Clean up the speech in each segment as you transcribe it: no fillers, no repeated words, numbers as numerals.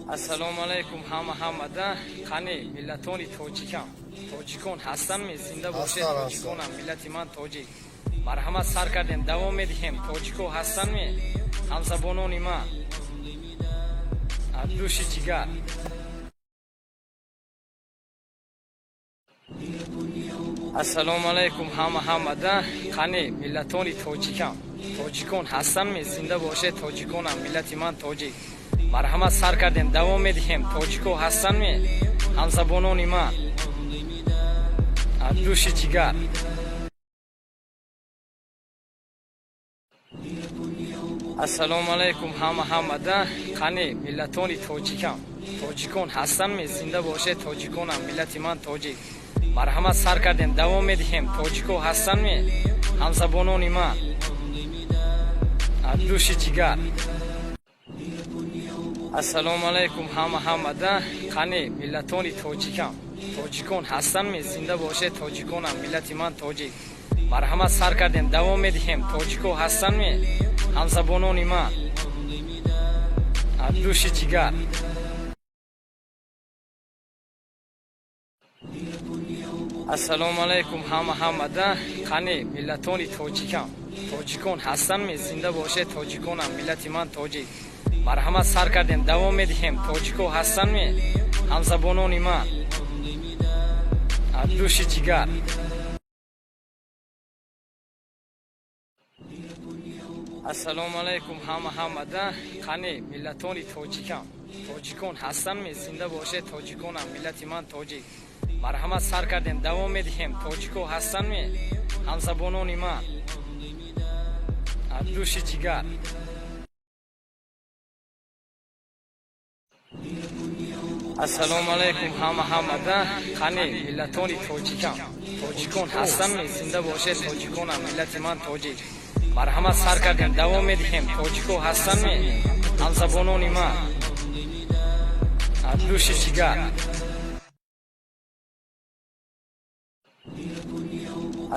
Ассалому алайкум ҳамада қани миллатони тоҷикам. Тоҷикон ҳастанми зинда бошед тоҷиконам миллати ман тоҷик. Марҳамат сар кардем давом медиҳем тоҷико ҳастанми ҳамзабонони ман. Абдуши ҷигар. Ассалому алайкум ҳамада қани миллатони тоҷикам. Тоҷикон ҳастанми зинда бошед тоҷиконам миллати ман тоҷик. Марҳамат сар кардем давом медиҳем тоҷико ҳастанми ҳамзабонони ман. Абдуши ҷигар. Ассалому алайкум ҳамада қани миллатони тоҷикам. Тоҷикон ҳастанми зинда бошед тоҷиконам миллати ман тоҷик. Марҳамат сар кардем давом медиҳем тоҷико ҳастанми ҳамзабонони ман. Абдуши ҷигар. Ассалому алайкум ҳамада қани миллатони тоҷикам. Тоҷикон ҳастанми зинда бошед тоҷиконам миллати ман тоҷик. Марҳамат сар кардем давом медиҳем тоҷико ҳастанми ҳамзабонони ман. Абдуши ҷигар. Ассалому алайкум ҳамада қани миллатони тоҷикам. Тоҷикон ҳастанми зинда бошед тоҷиконам миллати ман тоҷик. Марҳамат сар кардем давом медиҳем тоҷико ҳастанми ҳамзабонони ман. Абдуши ҷигар. Ассалому алайкум ҳамада қани миллатони тоҷикам. Тоҷикон ҳастанми зинда бошед тоҷиконам миллати ман тоҷик. Марҳамат сар кардем давом медиҳем тоҷико ҳастанми ҳамзабонони ман. Абдуши ҷигар. Ассалому алайкум ҳамада қани миллатони тоҷикам. Тоҷикон ҳастанми зинда бошед тоҷиконам миллати ман тоҷик. Марҳамат сар кардем давом медиҳем тоҷико ҳастанми ҳамзабонони ман. Абдуши ҷигар.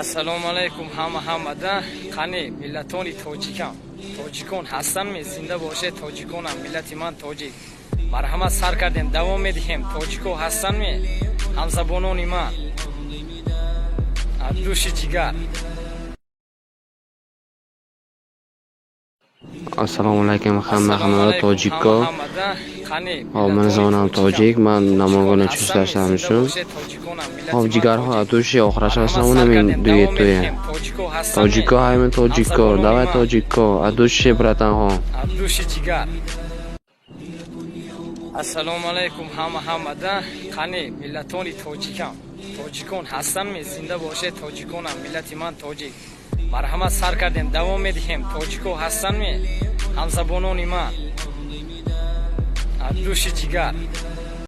Ассалому алайкум ҳамада қани миллатони тоҷикам. Тоҷикон ҳастанми зинда бошед тоҷиконам миллати ман тоҷик. Марҳамат сар кардем давом медиҳем тоҷико ҳастанми ҳамзабонони ман. Абдуши ҷигар. Assalomu alaykum hamma tojikko. Hop, men zamonam tojik, men Namangandan chiqishim uchun. Hop, jigarho atushi oxirashasam men duetoye. Tojikko, haymen tojikko, давай tojikko, atushi bratanho. Abdushi jigar. Assalomu alaykum hamada qani millatoni tojikam. Tojikon ҳастанми зинда бошед tojikонам миллати ман тоҷик. Марҳамат сар кардем давом медиҳем тоҷико ҳастанми ҳамзабонони ман. Абдуши ҷигар.